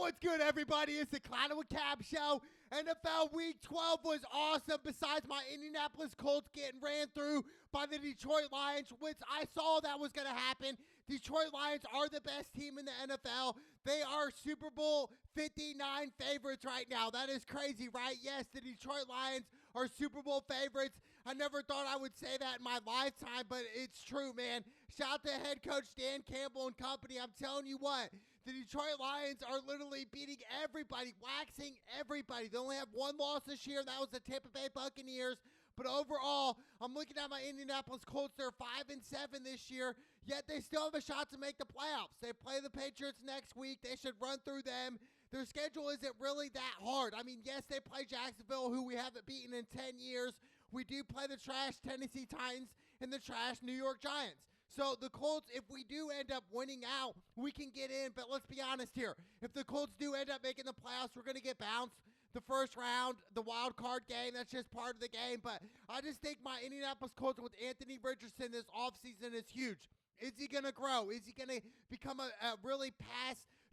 What's good, everybody? It's the Clown with Cab Show. NFL Week 12 was awesome. Besides my Indianapolis Colts getting ran through by the Detroit Lions, which I saw that was going to happen. Detroit Lions are the best team in the NFL. They are Super Bowl 59 favorites right now. That is crazy, right? Yes, the Detroit Lions are Super Bowl favorites. I never thought I would say that in my lifetime, but it's true, man. Shout out to head coach Dan Campbell and company. I'm telling you what, the Detroit Lions are literally beating everybody, waxing everybody. They only have one loss this year, and that was the Tampa Bay Buccaneers. But overall, I'm looking at my Indianapolis Colts. They're 5-7 this year, yet they still have a shot to make the playoffs. They play the Patriots next week. They should run through them. Their schedule isn't really that hard. I mean, yes, they play Jacksonville, who we haven't beaten in 10 years. We do play the trash Tennessee Titans and the trash New York Giants. So the Colts, if we do end up winning out, we can get in. But let's be honest here. If the Colts do end up making the playoffs, we're going to get bounced the first round, the wild card game. That's just part of the game. But I just think my Indianapolis Colts with Anthony Richardson this offseason is huge. Is he going to grow? Is he going to become a really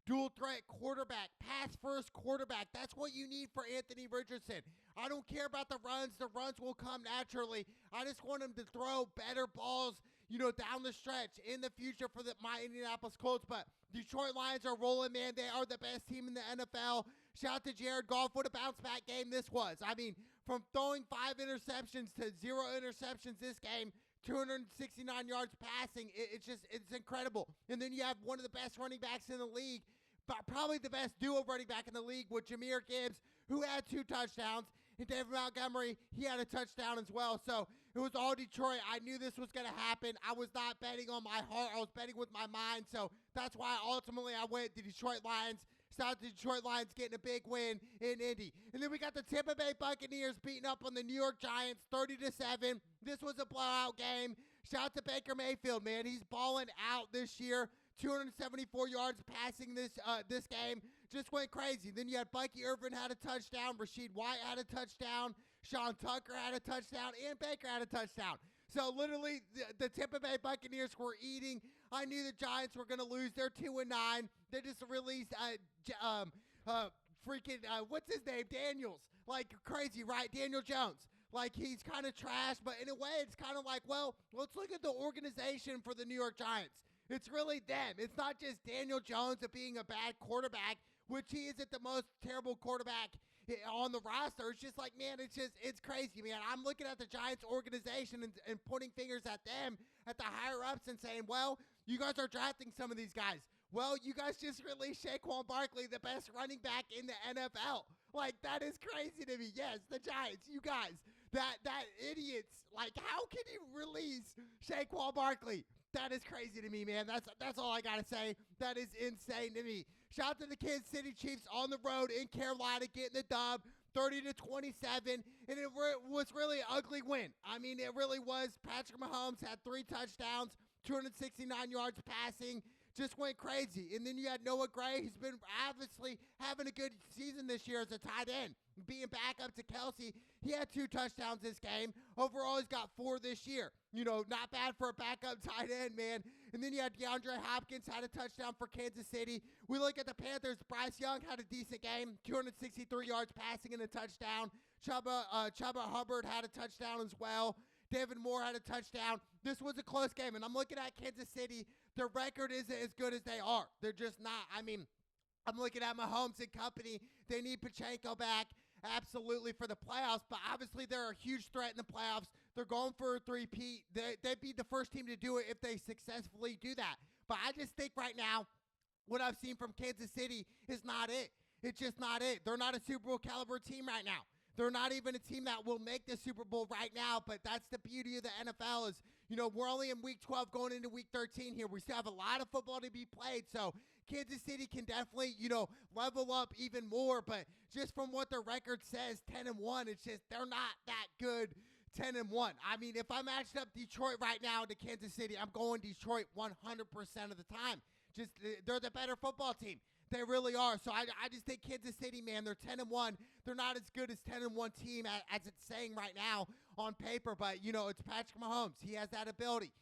dual threat quarterback, pass first quarterback? That's what you need for Anthony Richardson. I don't care about the runs. The runs will come naturally. I just want him to throw better balls, down the stretch in the future for my Indianapolis Colts. But Detroit Lions are rolling, man. They are the best team in the NFL. Shout out to Jared Goff. What a bounce back game this was. I mean, from throwing 5 interceptions to 0 interceptions this game, 269 yards passing. It's incredible. And then you have one of the best running backs in the league, but probably the best duo running back in the league with Jahmyr Gibbs, who had 2 touchdowns, and David Montgomery, he had a touchdown as well. So it was all Detroit. I knew this was going to happen. I was not betting on my heart. I was betting with my mind. So that's why ultimately I went the Detroit Lions. Shout out to the Detroit Lions getting a big win in Indy. And then we got the Tampa Bay Buccaneers beating up on the New York Giants 30-7. This was a blowout game. Shout out to Baker Mayfield, man. He's balling out this year. 274 yards passing this game. Just went crazy. Then you had Bucky Irvin had a touchdown. Rachaad White had a touchdown. Sean Tucker had a touchdown. And Baker had a touchdown. So literally, the Tampa Bay Buccaneers were eating. I knew the Giants were going to lose. They're 2-9. They just released what's his name? Daniels. Like crazy, right? Daniel Jones. Like he's kind of trash, but in a way, it's kind of like, well, let's look at the organization for the New York Giants. It's really them. It's not just Daniel Jones of being a bad quarterback, which he isn't the most terrible quarterback on the roster. It's just like, man, it's crazy, man. I'm looking at the Giants organization and pointing fingers at them, at the higher-ups, and saying, well, you guys are drafting some of these guys. Well, you guys just released Saquon Barkley, the best running back in the NFL. Like, that is crazy to me. Yes, the Giants, you guys, that idiots. Like, how can you release Saquon Barkley? That is crazy to me, man. That's all I got to say. That is insane to me. Shout out to the Kansas City Chiefs on the road in Carolina getting the dub, 30-27, and it was really an ugly win. I mean, it really was. Patrick Mahomes had 3 touchdowns, 269 yards passing. Just went crazy. And then you had Noah Gray, who's been obviously having a good season this year as a tight end. Being back up to Kelsey, he had 2 touchdowns this game. Overall, he's got 4 this year. Not bad for a backup tight end, man. And then you had DeAndre Hopkins had a touchdown for Kansas City. We look at the Panthers. Bryce Young had a decent game, 263 yards passing and a touchdown. Chuba Hubbard had a touchdown as well. David Moore had a touchdown. This was a close game, and I'm looking at Kansas City. Their record isn't as good as they are. They're just not. I mean, I'm looking at Mahomes and company. They need Pacheco back. Absolutely for the playoffs, but obviously they're a huge threat in the playoffs. They're going for a three-peat. They'd be the first team to do it if they successfully do that. But I just think right now, what I've seen from Kansas City is not it. It's just not it. They're not a Super Bowl caliber team right now. They're not even a team that will make the Super Bowl right now, but that's the beauty of the NFL is, we're only in Week 12 going into Week 13 here. We still have a lot of football to be played, so Kansas City can definitely, level up even more, but just from what their record says, 10-1, it's just they're not that good 10-1. I mean, if I matched up Detroit right now to Kansas City, I'm going Detroit 100% of the time. Just they're the better football team. They really are. So I just think Kansas City, man, they're 10-1. They're not as good as 10-1 team as it's saying right now on paper, but, it's Patrick Mahomes. He has that ability.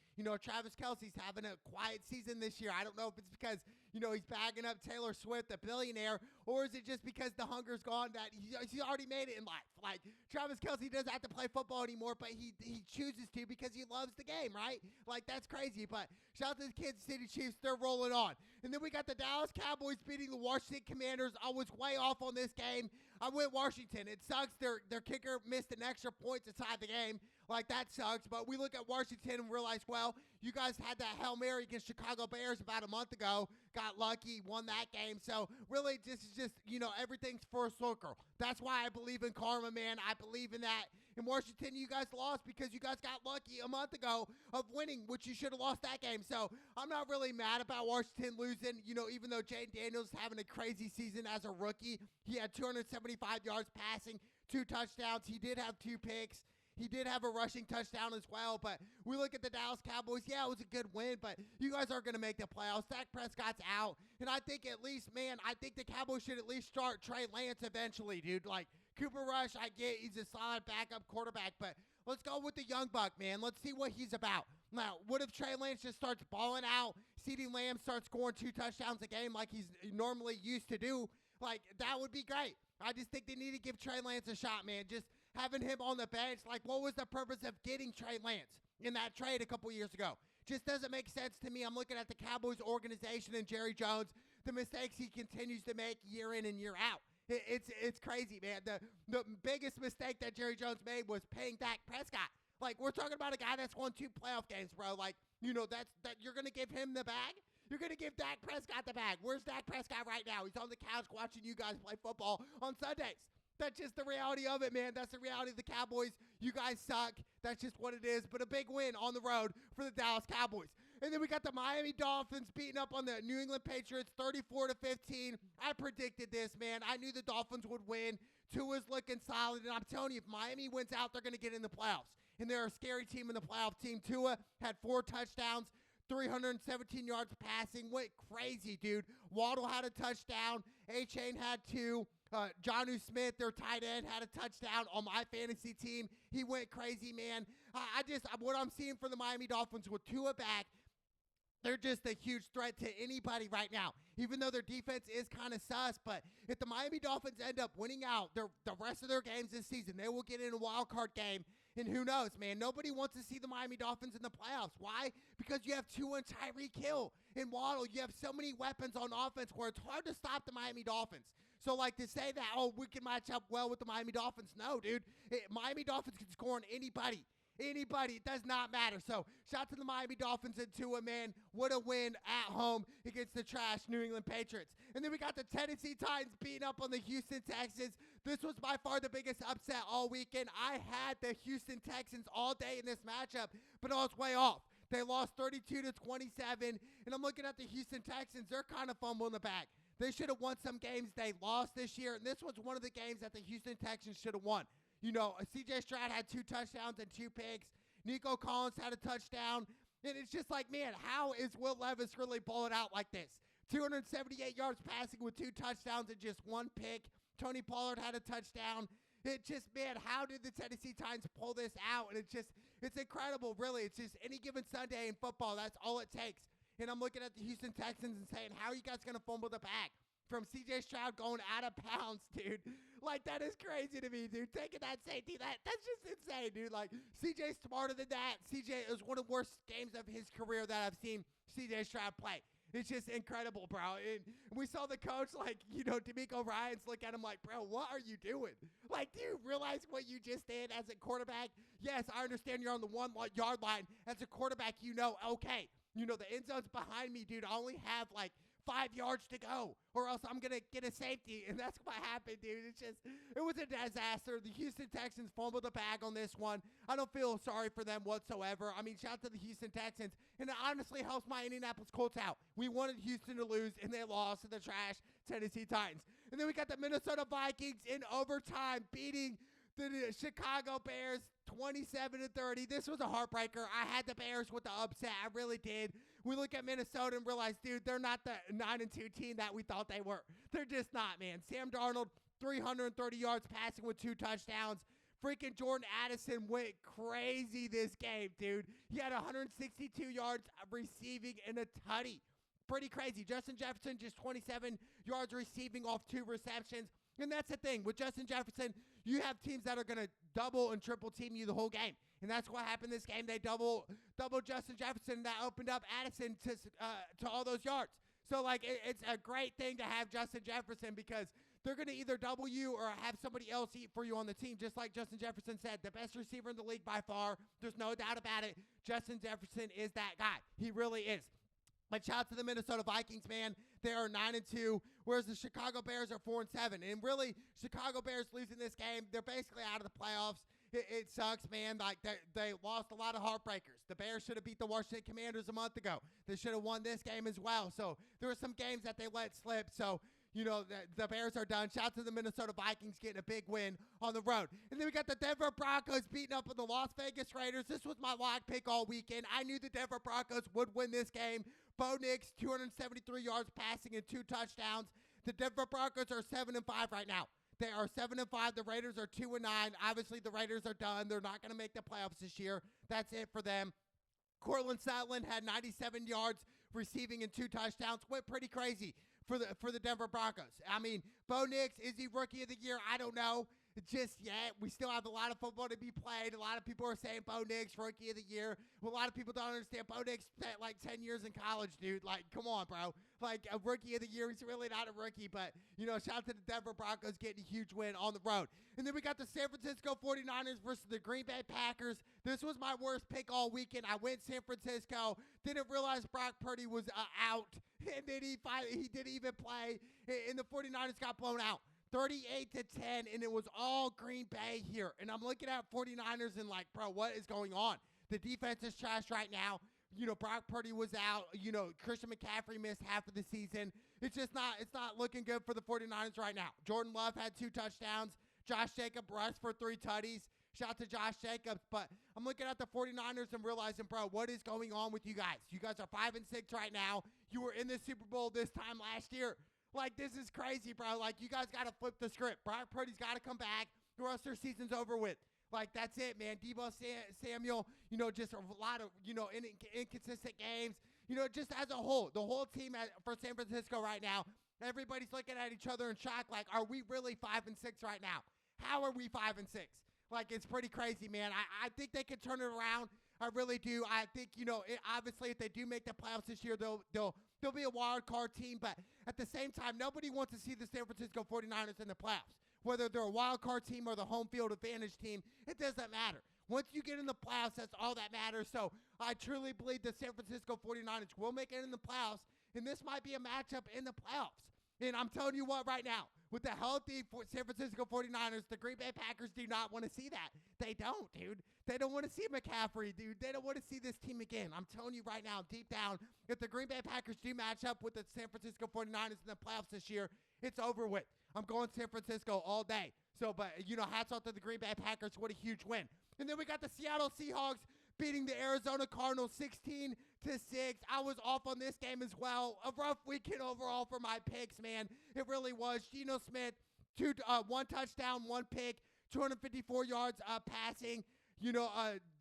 Travis Kelce's having a quiet season this year. I don't know if it's because, he's bagging up Taylor Swift, the billionaire, or is it just because the hunger's gone that he's already made it in life? Like, Travis Kelce doesn't have to play football anymore, but he chooses to because he loves the game, right? Like, that's crazy. But shout out to the Kansas City Chiefs. They're rolling on. And then we got the Dallas Cowboys beating the Washington Commanders. I was way off on this game. I went Washington. It sucks. Their kicker missed an extra point to tie the game. Like, that sucks. But we look at Washington and realize, well, you guys had that Hail Mary against Chicago Bears about a month ago. Got lucky, won that game. So, really, this is just, everything's for a circle. That's why I believe in karma, man. I believe in that. In Washington, you guys lost because you guys got lucky a month ago of winning, which you should have lost that game. So, I'm not really mad about Washington losing, even though Jayden Daniels is having a crazy season as a rookie. He had 275 yards passing, 2 touchdowns. He did have 2 picks. He did have a rushing touchdown as well, but we look at the Dallas Cowboys. Yeah, it was a good win, but you guys are going to make the playoffs. Dak Prescott's out, and I think at least, man, I think the Cowboys should at least start Trey Lance eventually, dude. Like, Cooper Rush, I get he's a solid backup quarterback, but let's go with the young buck, man. Let's see what he's about. Now, what if Trey Lance just starts balling out, CeeDee Lamb starts scoring 2 touchdowns a game like he's normally used to do? Like, that would be great. I just think they need to give Trey Lance a shot, man. Just having him on the bench, like, what was the purpose of getting Trey Lance in that trade a couple years ago? Just doesn't make sense to me. I'm looking at the Cowboys organization and Jerry Jones, the mistakes he continues to make year in and year out. It's crazy, man. The biggest mistake that Jerry Jones made was paying Dak Prescott. Like, we're talking about a guy that's won 2 playoff games, bro. Like, that you're going to give him the bag? You're going to give Dak Prescott the bag. Where's Dak Prescott right now? He's on the couch watching you guys play football on Sundays. That's just the reality of it, man. That's the reality of the Cowboys. You guys suck. That's just what it is. But a big win on the road for the Dallas Cowboys. And then we got the Miami Dolphins beating up on the New England Patriots 34-15. I predicted this, man. I knew the Dolphins would win. Tua's looking solid. And I'm telling you, if Miami wins out, they're going to get in the playoffs. And they're a scary team in the playoff team. Tua had 4 touchdowns. 317 yards passing. Went crazy, dude. Waddle had a touchdown. A-Chain had 2. Jonnu Smith, their tight end, had a touchdown on my fantasy team. He went crazy, man. What I'm seeing from the Miami Dolphins with Tua back, they're just a huge threat to anybody right now, even though their defense is kind of sus. But if the Miami Dolphins end up winning out the rest of their games this season, they will get in a wild card game. And who knows, man? Nobody wants to see the Miami Dolphins in the playoffs. Why? Because you have Tua and Tyreek Hill and Waddle. You have so many weapons on offense where it's hard to stop the Miami Dolphins. So, like, to say that, we can match up well with the Miami Dolphins, no, dude. Miami Dolphins can score on anybody. Anybody, it does not matter. So, shout out to the Miami Dolphins and Tua, man. What a win at home against the trash New England Patriots. And then we got the Tennessee Titans beating up on the Houston Texans. This was by far the biggest upset all weekend. I had the Houston Texans all day in this matchup, but I was way off. They lost 32-27, and I'm looking at the Houston Texans. They're kind of fumbling the bag. They should have won some games they lost this year, and this was one of the games that the Houston Texans should have won. C.J. Stroud had 2 touchdowns and 2 picks. Nico Collins had a touchdown. And it's just like, man, how is Will Levis really balling out like this? 278 yards passing with 2 touchdowns and just 1 pick. Tony Pollard had a touchdown. It just, man, how did the Tennessee Titans pull this out? And it's incredible, really. It's just any given Sunday in football, that's all it takes. And I'm looking at the Houston Texans and saying, how are you guys going to fumble the bag? From C.J. Stroud going out of bounds, dude. Like, that is crazy to me, dude. Taking that safety, that's just insane, dude. Like, C.J.'s smarter than that. C.J. is one of the worst games of his career that I've seen C.J. Stroud play. It's just incredible, bro. And we saw the coach, D'Amico Ryans look at him like, bro, what are you doing? Like, do you realize what you just did as a quarterback? Yes, I understand you're on the 1-yard line. As a quarterback, okay. The end zone's behind me, dude. I only have, 5 yards to go, or else I'm going to get a safety, and that's what happened, dude. It was a disaster. The Houston Texans fumbled the bag on this one. I don't feel sorry for them whatsoever. I mean, shout out to the Houston Texans, and it honestly helps my Indianapolis Colts out. We wanted Houston to lose, and they lost to the trash Tennessee Titans. And then we got the Minnesota Vikings in overtime beating the Chicago Bears 27-30. This was a heartbreaker. I had the Bears with the upset. I really did. We look at Minnesota and realize, dude, they're not the 9-2 team that we thought they were. They're just not, man. Sam Darnold, 330 yards passing with 2 touchdowns. Freaking Jordan Addison went crazy this game, dude. He had 162 yards receiving and a tutty. Pretty crazy. Justin Jefferson just 27 yards receiving off 2 receptions. And that's the thing. With Justin Jefferson, you have teams that are going to double and triple team you the whole game. And that's what happened this game. They double Justin Jefferson. That opened up Addison to all those yards. So, like, it's a great thing to have Justin Jefferson because they're going to either double you or have somebody else eat for you on the team. Just like Justin Jefferson said, the best receiver in the league by far. There's no doubt about it. Justin Jefferson is that guy. He really is. But shout out to the Minnesota Vikings, man. They are 9-2, whereas the Chicago Bears are 4-7. And really, Chicago Bears losing this game, they're basically out of the playoffs. It sucks, man. Like they lost a lot of heartbreakers. The Bears should have beat the Washington Commanders a month ago. They should have won this game as well. So there were some games that they let slip. So, you know, the Bears are done. Shout out to the Minnesota Vikings getting a big win on the road. And then we got the Denver Broncos beating up on the Las Vegas Raiders. This was my lock pick all weekend. I knew the Denver Broncos would win this game. Bo Nix, 273 yards passing and 2 touchdowns. The Denver Broncos are 7-5 right now. They are 7-5. The Raiders are 2-9. Obviously, the Raiders are done. They're not going to make the playoffs this year. That's it for them. Cortland Sutton had 97 yards receiving and 2 touchdowns. Went pretty crazy for the Denver Broncos. I mean, Bo Nix, is he Rookie of the Year? I don't know. Just yet. We still have a lot of football to be played. A lot of people are saying Bo Nix, Rookie of the Year. Well, a lot of people don't understand. Bo Nix spent like 10 years in college, dude. Like, come on, bro. Like, a Rookie of the Year, he's really not a rookie. But, you know, shout out to the Denver Broncos getting a huge win on the road. And then we got the San Francisco 49ers versus the Green Bay Packers. This was my worst pick all weekend. I went San Francisco. Didn't realize Brock Purdy was out. And then he didn't even play. And the 49ers got blown out. 38-10, and it was all Green Bay here. And I'm looking at 49ers and like, bro, what is going on? The defense is trash right now. You know, Brock Purdy was out. You know, Christian McCaffrey missed half of the season. It's not looking good for the 49ers right now. Jordan Love had 2 touchdowns. Josh Jacobs rushed for 3 tutties. Shout out to Josh Jacobs. But I'm looking at the 49ers and realizing, bro, what is going on with you guys? You guys are 5-6 right now. You were in the Super Bowl this time last year. Like, this is crazy, bro. Like, you guys got to flip the script. Brock Purdy's got to come back. The rest of their season's over with. Like, that's it, man. Deebo Samuel, you know, just a lot of, you know, inconsistent games. You know, just as a whole, the whole team for San Francisco right now, everybody's looking at each other in shock. Like, are we really 5-6 right now? How are we 5-6? Like, it's pretty crazy, man. I think they can turn it around. I really do. I think, you know, obviously if they do make the playoffs this year, they'll be a wild card team. But at the same time, nobody wants to see the San Francisco 49ers in the playoffs. Whether they're a wild card team or the home field advantage team, it doesn't matter. Once you get in the playoffs, that's all that matters. So I truly believe the San Francisco 49ers will make it in the playoffs. And this might be a matchup in the playoffs. And I'm telling you what right now, with the healthy San Francisco 49ers, the Green Bay Packers do not want to see that. They don't, dude. They don't want to see McCaffrey, dude. They don't want to see this team again. I'm telling you right now, deep down, if the Green Bay Packers do match up with the San Francisco 49ers in the playoffs this year, it's over with. I'm going San Francisco all day. So, but, you know, hats off to the Green Bay Packers. What a huge win. And then we got the Seattle Seahawks beating the Arizona Cardinals 16-6. I was off on this game as well. A rough weekend overall for my picks, man. It really was. Geno Smith, 1 touchdown, 1 pick, 254 yards passing. You know,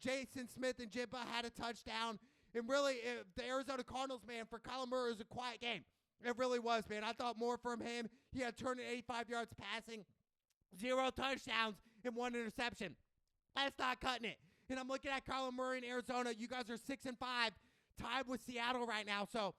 Jason Smith and Jibba had a touchdown. And really, the Arizona Cardinals, man, for Kyler Murray, it was a quiet game. It really was, man. I thought more from him. He had 285 yards passing, 0 touchdowns, and 1 interception. That's not cutting it. And I'm looking at Kyler Murray in Arizona. You guys are 6-5, tied with Seattle right now. So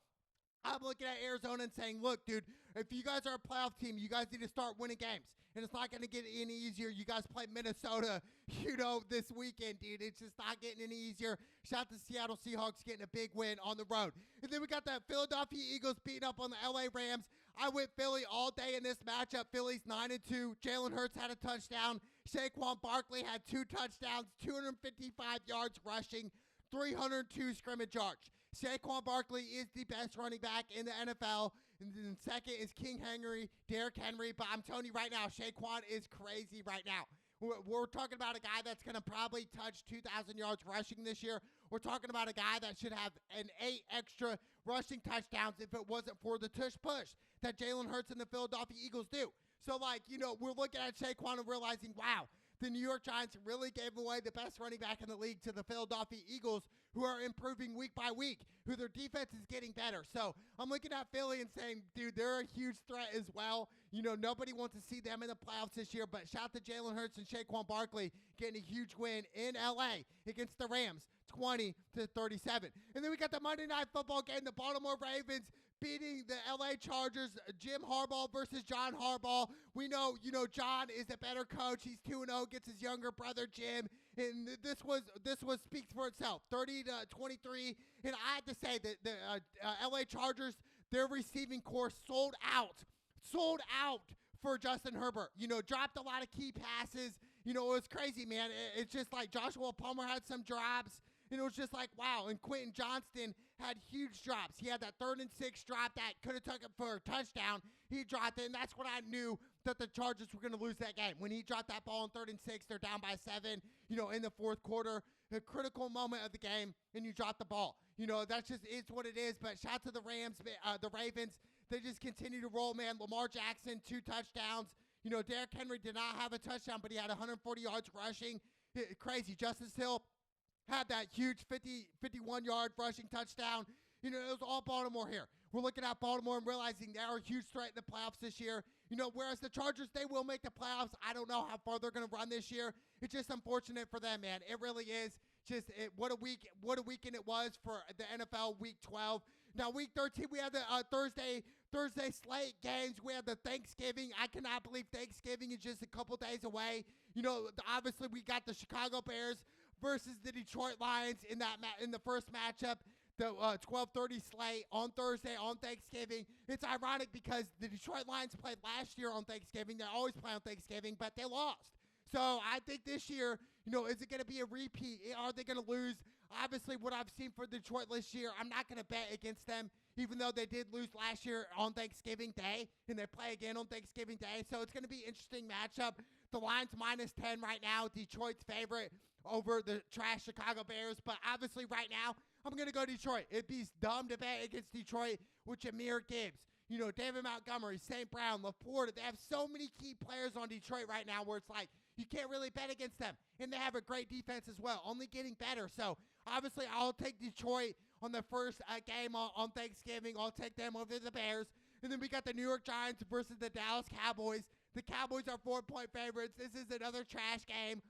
I'm looking at Arizona and saying, look, dude, if you guys are a playoff team, you guys need to start winning games. And it's not going to get any easier. You guys play Minnesota, you know, this weekend, dude. It's just not getting any easier. Shout out to Seattle Seahawks getting a big win on the road. And then we got the Philadelphia Eagles beating up on the LA Rams. I went Philly all day in this matchup. Philly's 9-2. Jalen Hurts had a touchdown. Saquon Barkley had 2 touchdowns, 255 yards rushing, 302 scrimmage yards. Saquon Barkley is the best running back in the NFL. And then second is King Henry, Derrick Henry. But I'm telling you right now, Saquon is crazy right now. We're talking about a guy that's going to probably touch 2,000 yards rushing this year. We're talking about a guy that should have an 8 extra rushing touchdowns if it wasn't for the tush-push that Jalen Hurts and the Philadelphia Eagles do. So, like, you know, we're looking at Saquon and realizing, wow, the New York Giants really gave away the best running back in the league to the Philadelphia Eagles, who are improving week by week, who their defense is getting better. So I'm looking at Philly and saying, dude, they're a huge threat as well. You know, nobody wants to see them in the playoffs this year, but shout to Jalen Hurts and Saquon Barkley getting a huge win in L.A. against the Rams, 20-37. And then we got the Monday Night Football game, the Baltimore Ravens beating the L.A. Chargers, Jim Harbaugh versus John Harbaugh. We know, John is a better coach. He's 2-0, gets his younger brother, Jim. And this was speaks for itself, 30-23. And I have to say that the L.A. Chargers, their receiving core sold out for Justin Herbert. Dropped a lot of key passes. It was crazy, man. It's just like Joshua Palmer had some drops. And it was just like, wow. And Quentin Johnston had huge drops. He had that 3rd and 6 drop that could have took it for a touchdown. He dropped it, and that's when I knew that the Chargers were going to lose that game. When he dropped that ball on 3rd and 6, they're down by 7, in the fourth quarter, a critical moment of the game, and you drop the ball. That's just it's what it is. But shout to the Ravens. They just continue to roll, man. Lamar Jackson, 2 touchdowns. Derrick Henry did not have a touchdown, but he had 140 yards rushing. Crazy. Justice Hill had that huge 51-yard rushing touchdown. It was all Baltimore here. We're looking at Baltimore and realizing they are a huge threat in the playoffs this year. Whereas the Chargers, they will make the playoffs. I don't know how far they're going to run this year. It's just unfortunate for them, man. It really is. What a weekend it was for the NFL Week 12. Now, Week 13, we have the Thursday slate games. We have the Thanksgiving. I cannot believe Thanksgiving is just a couple days away. Obviously, we got the Chicago Bears versus the Detroit Lions in the first matchup, the 12:30 slate on Thursday on Thanksgiving. It's ironic because the Detroit Lions played last year on Thanksgiving. They always play on Thanksgiving, but they lost. So I think this year, is it going to be a repeat? Are they going to lose? Obviously, what I've seen for Detroit this year, I'm not going to bet against them, even though they did lose last year on Thanksgiving Day, and they play again on Thanksgiving Day. So it's going to be an interesting matchup. The Lions -10 right now, Detroit's favorite over the trash Chicago Bears. But obviously right now, I'm going to go Detroit. It'd be dumb to bet against Detroit with Jahmyr Gibbs. David Montgomery, St. Brown, LaPorta. They have so many key players on Detroit right now where it's like you can't really bet against them. And they have a great defense as well, only getting better. So obviously I'll take Detroit on the first game on Thanksgiving. I'll take them over the Bears. And then we got the New York Giants versus the Dallas Cowboys. The Cowboys are 4-point favorites. This is another trash game.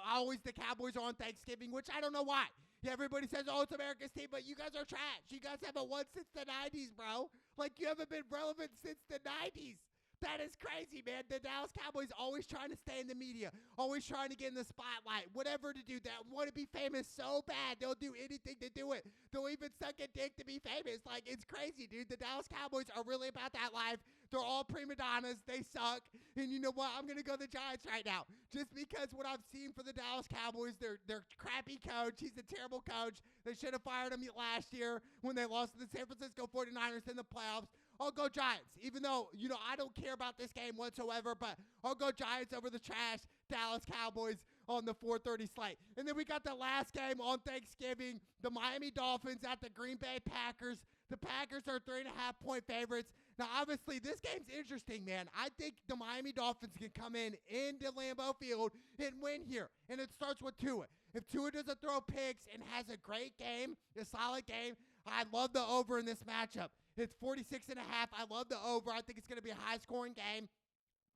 Always the Cowboys are on Thanksgiving, which I don't know why. Yeah, everybody says, oh, it's America's team, but you guys are trash. You guys haven't won since the 90s, bro. Like, you haven't been relevant since the 90s. That is crazy, man. The Dallas Cowboys always trying to stay in the media, always trying to get in the spotlight, whatever to do. They want to be famous so bad. They'll do anything to do it. They'll even suck a dick to be famous. Like, it's crazy, dude. The Dallas Cowboys are really about that life. They're all prima donnas. They suck. And you know what? I'm going to go the Giants right now. Just because what I've seen for the Dallas Cowboys, they're crappy coach. He's a terrible coach. They should have fired him last year when they lost to the San Francisco 49ers in the playoffs. I'll go Giants, even though, I don't care about this game whatsoever, but I'll go Giants over the trash Dallas Cowboys on the 4:30 slate. And then we got the last game on Thanksgiving, the Miami Dolphins at the Green Bay Packers. The Packers are 3.5-point favorites. Now, obviously, this game's interesting, man. I think the Miami Dolphins can come into Lambeau Field and win here. And it starts with Tua. If Tua doesn't throw picks and has a great game, a solid game, I love the over in this matchup. It's 46.5. I love the over. I think it's going to be a high-scoring game.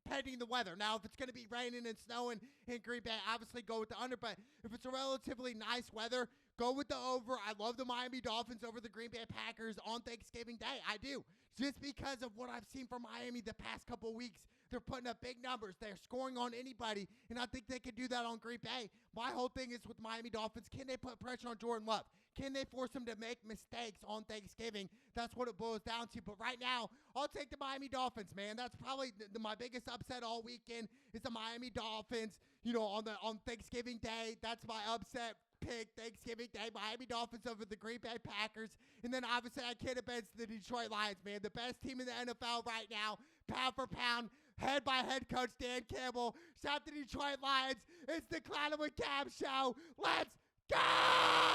Pending the weather. Now, if it's going to be raining and snowing in Green Bay, obviously go with the under. But if it's a relatively nice weather, go with the over. I love the Miami Dolphins over the Green Bay Packers on Thanksgiving Day. I do. Just because of what I've seen from Miami the past couple weeks. They're putting up big numbers. They're scoring on anybody, and I think they can do that on Green Bay. My whole thing is with Miami Dolphins, can they put pressure on Jordan Love? Can they force him to make mistakes on Thanksgiving? That's what it boils down to. But right now, I'll take the Miami Dolphins, man. That's probably my biggest upset all weekend is the Miami Dolphins, on Thanksgiving Day. That's my upset pick, Thanksgiving Day. Miami Dolphins over the Green Bay Packers. And then obviously I can't against the Detroit Lions, man. The best team in the NFL right now, pound for pound. Head by head coach Dan Campbell. Shout out to the Detroit Lions. It's the Cloud with Cam show. Let's go!